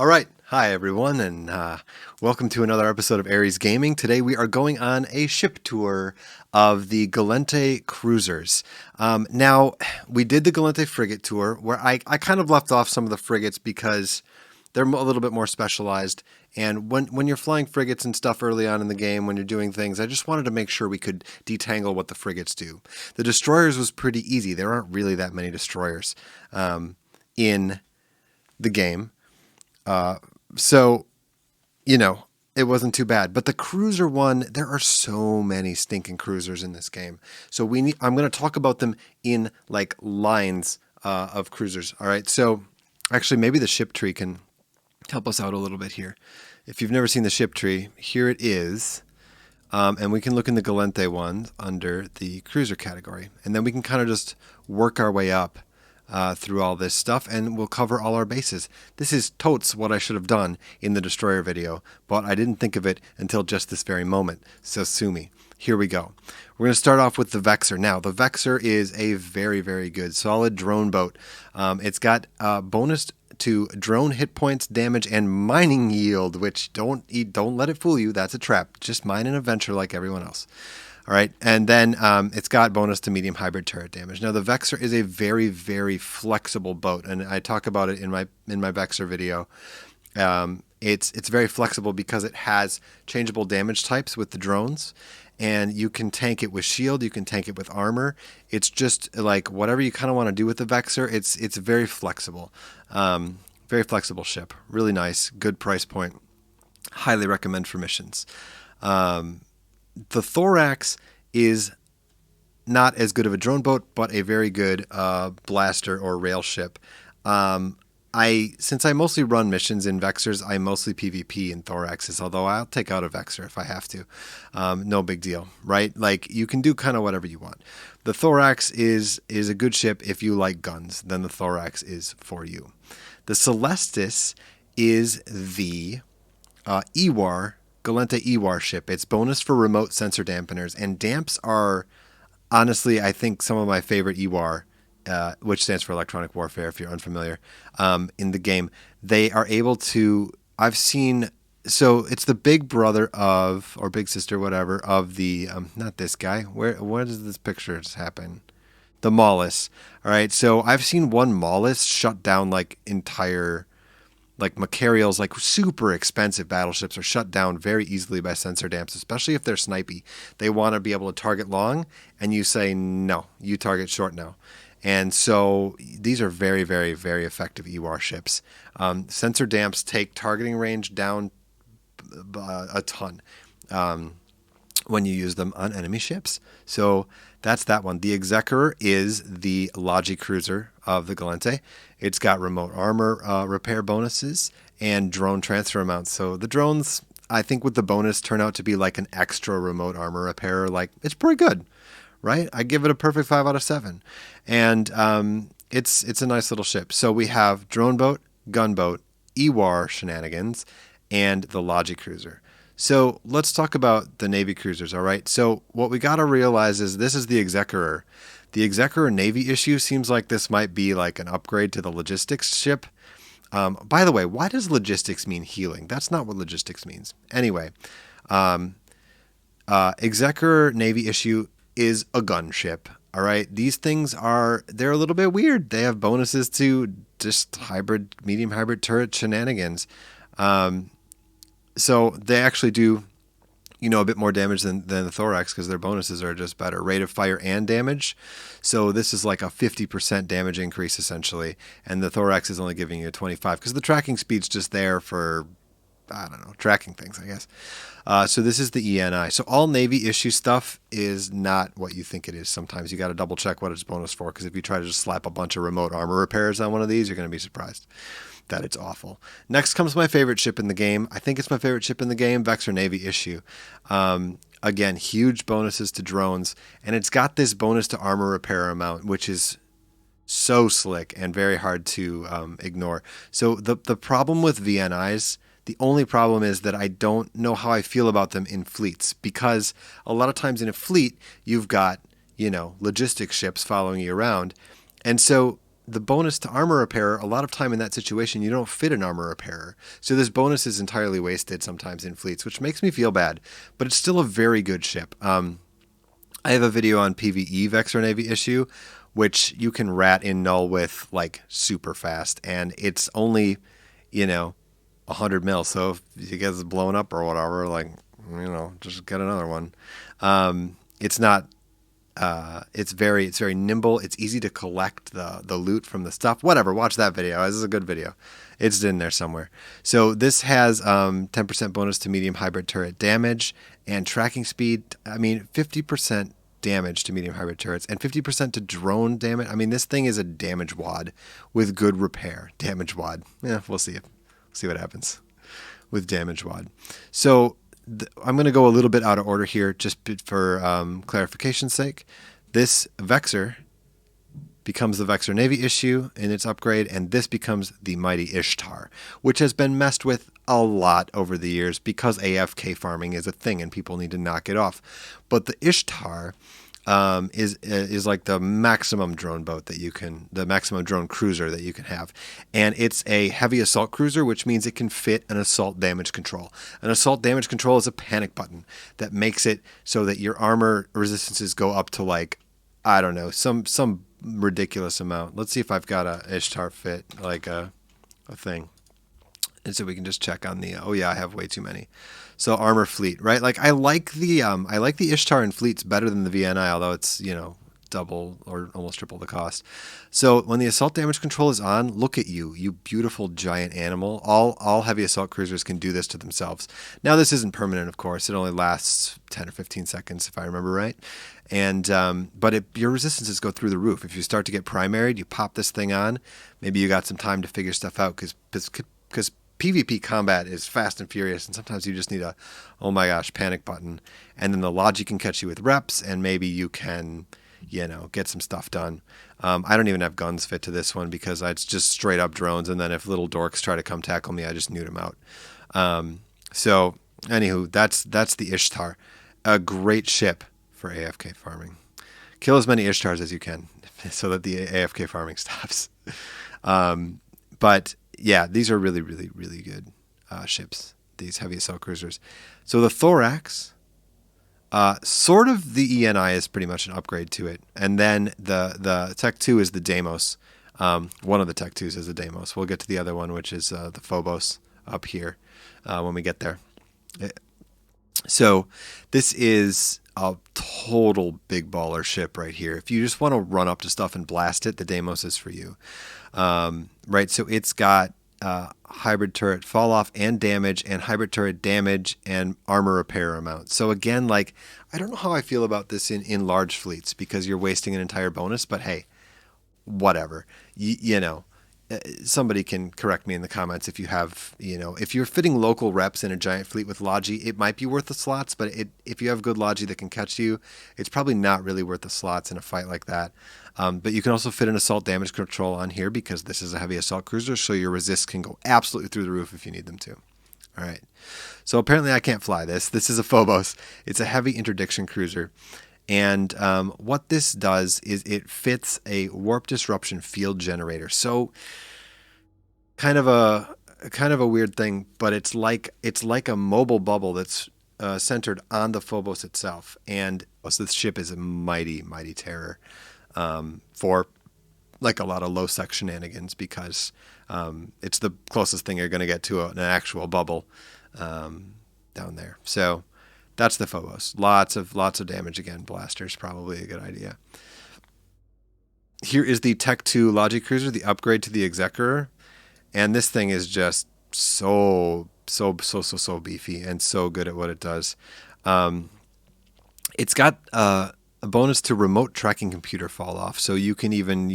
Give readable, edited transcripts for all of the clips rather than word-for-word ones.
All right. Hi, everyone, and welcome to another episode of Aries Gaming. Today we are going on a ship tour of the Gallente Cruisers. Now, we did the Galente Frigate tour, where I kind of left off some of the frigates because they're a little bit more specialized. And when you're flying frigates and stuff early on in the game, when you're doing things, I just wanted to make sure we could detangle what the frigates do. The destroyers was pretty easy. There aren't really that many destroyers in the game. So, it wasn't too bad. But the cruiser one, there are so many stinking cruisers in this game. So I'm going to talk about them in like lines of cruisers. All right. So actually, maybe the ship tree can help us out a little bit here. If you've never seen the ship tree, here it is. And we can look in the Galente ones under the cruiser category. And then we can kind of just work our way up through all this stuff, and we'll cover all our bases. This is totes what I should have done in the destroyer video, but I didn't think of it until just this very moment, so sue me. Here we go. We're going to start off with the Vexer. Now, the Vexer is a very, very good, solid drone boat. It's got bonus to drone hit points, damage, and mining yield, which don't let it fool you. That's a trap. Just mine and adventure like everyone else. All right, and then it's got bonus to medium hybrid turret damage. Now, the Vexer is a very, very flexible boat, and I talk about it in my Vexer video. It's very flexible because it has changeable damage types with the drones, and you can tank it with shield, you can tank it with armor. It's just like whatever you kind of want to do with the Vexer. It's very flexible, very flexible ship. Really nice, good price point. Highly recommend for missions. The Thorax is not as good of a drone boat, but a very good blaster or rail ship. Since I mostly run missions in Vexers, I mostly PvP in Thoraxes, although I'll take out a Vexer if I have to. No big deal, right? Like, you can do kind of whatever you want. The Thorax is a good ship if you like guns, then the Thorax is for you. The Celestis is the EWAR Galente EWAR ship. It's bonus for remote sensor dampeners, and damps are honestly, I think, some of my favorite EWAR, which stands for electronic warfare if you're unfamiliar, in the game. They are able to, so it's the big brother of, or big sister, whatever, of the, not this guy, where does this picture happen? The Maulus. All right, so I've seen one Maulus shut down like entire, like Macarial's, like super expensive battleships are shut down very easily by sensor damps, especially if they're snipey. They want to be able to target long, and you say, no, you target short now. And so these are very, very, very effective EWAR ships. Sensor damps take targeting range down a ton when you use them on enemy ships. So that's that one. The Executor is the Logi Cruiser of the Galente. It's got remote armor repair bonuses and drone transfer amounts. So the drones, I think with the bonus, turn out to be like an extra remote armor repair. Like, it's pretty good, right? I give it a perfect 5 out of 7. And it's a nice little ship. So we have drone boat, gunboat, EWAR shenanigans, and the Logi Cruiser. So let's talk about the Navy cruisers, all right? So what we got to realize is this is the Executor. The Executor Navy issue seems like this might be like an upgrade to the logistics ship. By the way, why does logistics mean healing? That's not what logistics means. Anyway, Executor Navy issue is a gunship, all right? These things they're a little bit weird. They have bonuses to just medium hybrid turret shenanigans. So they actually do, a bit more damage than the Thorax because their bonuses are just better. Rate of fire and damage. So this is like a 50% damage increase essentially. And the Thorax is only giving you a 25 because the tracking speed's just there for, I don't know, tracking things, I guess. So this is the ENI. So all Navy issue stuff is not what you think it is. Sometimes you got to double check what it's bonus for because if you try to just slap a bunch of remote armor repairs on one of these, you're going to be surprised that it's awful. Next comes my favorite ship in the game. I think it's my favorite ship in the game, Vexer Navy issue. Again, huge bonuses to drones, and it's got this bonus to armor repair amount, which is so slick and very hard to ignore. So the problem with VNIs, the only problem is that I don't know how I feel about them in fleets, because a lot of times in a fleet, you've got, logistics ships following you around. And so the bonus to armor repair, a lot of time in that situation, you don't fit an armor repairer. So this bonus is entirely wasted sometimes in fleets, which makes me feel bad, but it's still a very good ship. I have a video on PvE Vexer Navy issue, which you can rat in null with like super fast, and it's only, 100 mil. So if you get it blown up or whatever, like, just get another one. It's not. It's very nimble. It's easy to collect the loot from the stuff. Whatever. Watch that video. This is a good video. It's in there somewhere. So this has 10% bonus to medium hybrid turret damage and tracking speed. 50% damage to medium hybrid turrets and 50% to drone damage. This thing is a damage wad with good repair. Damage wad. Yeah, we'll see. See what happens with damage wad. So I'm going to go a little bit out of order here just for clarification's sake. This Vexer becomes the Vexer Navy issue in its upgrade, and this becomes the Mighty Ishtar, which has been messed with a lot over the years because AFK farming is a thing and people need to knock it off. But the Ishtar is like the maximum drone boat that you can, the maximum drone cruiser that you can have. And it's a heavy assault cruiser, which means it can fit an assault damage control. An assault damage control is a panic button that makes it so that your armor resistances go up to like, I don't know, some ridiculous amount. Let's see if I've got a Ishtar fit, like a thing. And so we can just check on the, oh yeah, I have way too many. So armor fleet, right? Like I like the Ishtar in fleets better than the VNI, although it's, double or almost triple the cost. So when the assault damage control is on, look at you, you beautiful giant animal. All heavy assault cruisers can do this to themselves. Now this isn't permanent, of course. It only lasts 10 or 15 seconds if I remember right. And but your resistances go through the roof. If you start to get primaried, you pop this thing on. Maybe you got some time to figure stuff out because PvP combat is fast and furious, and sometimes you just need a, oh my gosh, panic button. And then the logic can catch you with reps, and maybe you can, get some stuff done. I don't even have guns fit to this one because it's just straight up drones, and then if little dorks try to come tackle me, I just nude them out. So, anywho, that's the Ishtar. A great ship for AFK farming. Kill as many Ishtars as you can so that the AFK farming stops. But yeah, these are really, really, really good ships, these heavy assault cruisers. So the Thorax, sort of the ENI is pretty much an upgrade to it. And then the Tech 2 is the Deimos. One of the Tech 2s is the Deimos. We'll get to the other one, which is the Phobos up here when we get there. So this is a total big baller ship right here. If you just want to run up to stuff and blast it, the Deimos is for you. Right, so it's got hybrid turret fall off and damage, and hybrid turret damage and armor repair amount. So again, like, I don't know how I feel about this in large fleets because you're wasting an entire bonus, but hey, whatever. Somebody can correct me in the comments if you have, if you're fitting local reps in a giant fleet with Logi, it might be worth the slots, but if you have good Logi that can catch you, it's probably not really worth the slots in a fight like that. But you can also fit an assault damage control on here because this is a heavy assault cruiser, so your resists can go absolutely through the roof if you need them to. All right. So apparently I can't fly this. This is a Phobos. It's a heavy interdiction cruiser. And what this does is it fits a warp disruption field generator. So kind of a weird thing, but it's like a mobile bubble that's centered on the Phobos itself. And so this ship is a mighty, mighty terror for like a lot of low sec shenanigans because it's the closest thing you're going to get to an actual bubble down there. So that's the Phobos. Lots of damage again. Blasters probably a good idea. Here is the Tech 2 Logi Cruiser, the upgrade to the Executor, and this thing is just so beefy and so good at what it does. It's got a bonus to remote tracking computer fall off, so you can even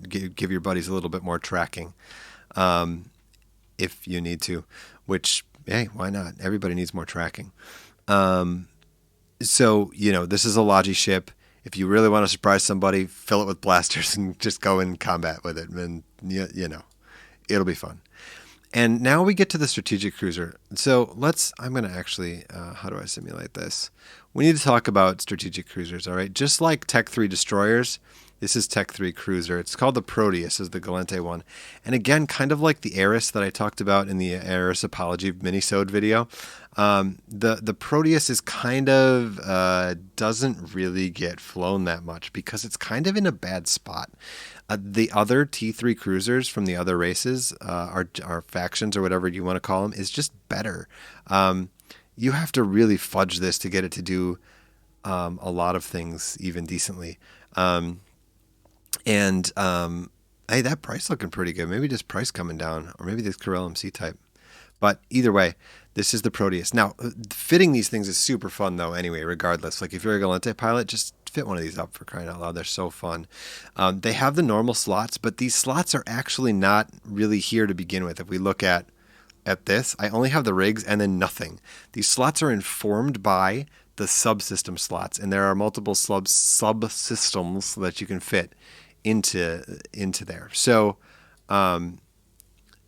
give your buddies a little bit more tracking if you need to. Which, hey, why not? Everybody needs more tracking. So, this is a Logi ship. If you really want to surprise somebody, fill it with blasters and just go in combat with it. And, it'll be fun. And now we get to the strategic cruiser. So I'm going to actually, how do I simulate this? We need to talk about strategic cruisers, all right? Just like Tech 3 destroyers, This is Tech 3 Cruiser. It's called the Proteus, is the Gallente one. And again, kind of like the Aries that I talked about in the Aries Apology minisode video. The Proteus is kind of doesn't really get flown that much because it's kind of in a bad spot. The other T3 cruisers from the other races, our factions or whatever you want to call them, is just better. You have to really fudge this to get it to do a lot of things even decently. Hey, that price looking pretty good. Maybe just price coming down, or maybe this Corel MC type. But either way, this is the Proteus. Now, fitting these things is super fun, though, anyway, regardless. Like, if you're a Galente pilot, just fit one of these up, for crying out loud. They're so fun. They have the normal slots, but these slots are actually not really here to begin with. If we look at this, I only have the rigs and then nothing. These slots are informed by the subsystem slots, and there are multiple subsystems that you can fit into there. So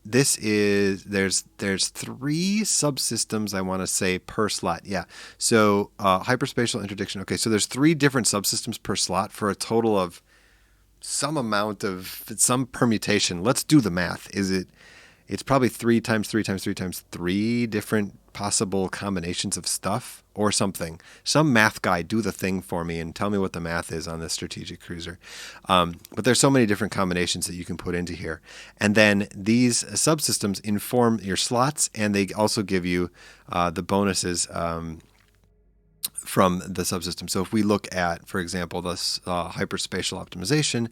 this is there's 3 subsystems, I want to say, per slot. Yeah. So hyperspatial interdiction. Okay, so there's 3 different subsystems per slot for a total of some amount of some permutation. Let's do the math. It's probably 3 times 3 times 3 times 3 different possible combinations of stuff or something. Some math guy, do the thing for me and tell me what the math is on this strategic cruiser. But there's so many different combinations that you can put into here. And then these subsystems inform your slots, and they also give you the bonuses from the subsystem. So if we look at, for example, this hyperspatial optimization,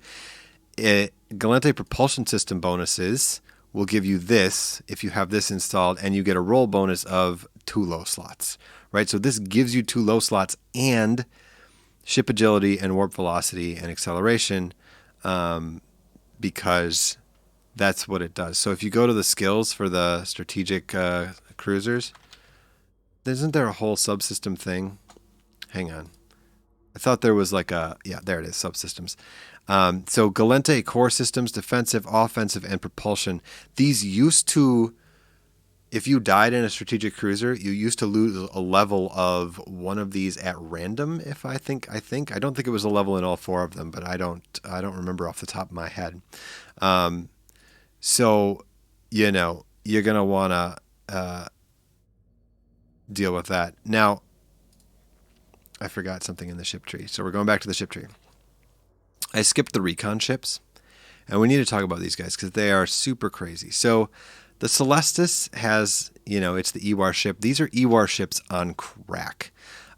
Galente propulsion system bonuses will give you this if you have this installed, and you get a roll bonus of 2 low slots, right? So this gives you 2 low slots and ship agility and warp velocity and acceleration, because that's what it does. So if you go to the skills for the strategic cruisers, isn't there a whole subsystem thing? Hang on. I thought there was like yeah, there it is, subsystems. So Galente core systems, defensive, offensive, and propulsion. These used to, if you died in a strategic cruiser, you used to lose a level of one of these at random. I don't think it was a level in all 4 of them, but I don't remember off the top of my head. So, you know, you're gonna wanna deal with that. Now, I forgot something in the ship tree, so we're going back to the ship tree. I skipped the recon ships, and we need to talk about these guys because they are super crazy. So the Celestis has, it's the EWAR ship. These are EWAR ships on crack.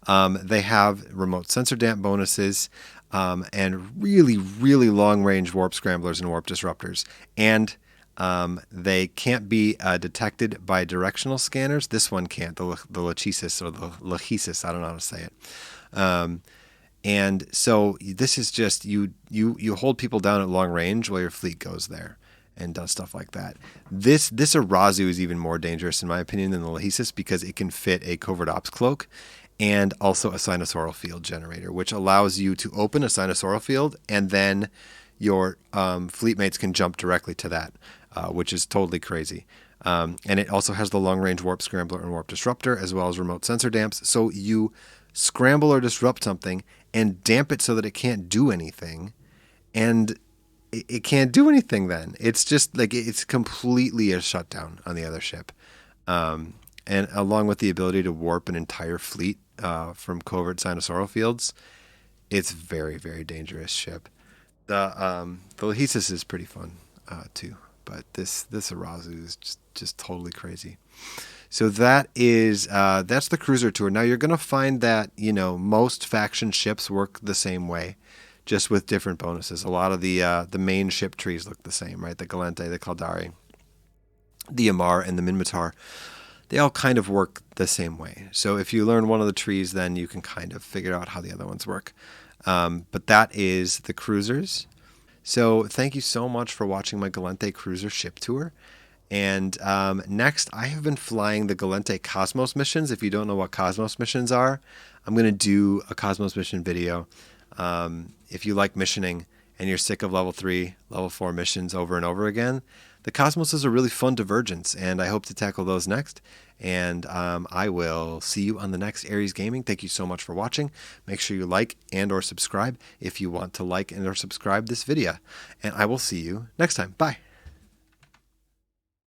They have remote sensor damp bonuses and really, really long-range warp scramblers and warp disruptors. And they can't be detected by directional scanners. This one can't, the Lachesis or the Lachesis. I don't know how to say it. And so this is just, you hold people down at long range while your fleet goes there and does stuff like that. This Arazu is even more dangerous, in my opinion, than the Lachesis because it can fit a covert ops cloak and also a sinusoidal field generator, which allows you to open a sinusoidal field and then your fleet mates can jump directly to that, which is totally crazy. And it also has the long-range warp scrambler and warp disruptor, as well as remote sensor damps. So you scramble or disrupt something and damp it so that it can't do anything, and it can't do anything then. It's just like it's completely a shutdown on the other ship. And along with the ability to warp an entire fleet from covert sinusoidal fields, it's very, very dangerous ship. The Lachesis is pretty fun too, but this Arazu is just totally crazy. So that is that's the cruiser tour. Now you're going to find that most faction ships work the same way, just with different bonuses. A lot of the main ship trees look the same, right? The Galente, the Caldari, the Amar, and the Minmatar, they all kind of work the same way. So if you learn one of the trees, then you can kind of figure out how the other ones work. But that is the cruisers. So thank you so much for watching my Gallente Cruiser ship tour. And next, I have been flying the Galente Cosmos missions. If you don't know what Cosmos missions are, I'm going to do a Cosmos mission video. If you like missioning and you're sick of level 3, level 4 missions over and over again, the cosmos is a really fun divergence, and I hope to tackle those next. And I will see you on the next Aries Gaming. Thank you so much for watching. Make sure you like and or subscribe if you want to like and or subscribe this video. And I will see you next time. Bye.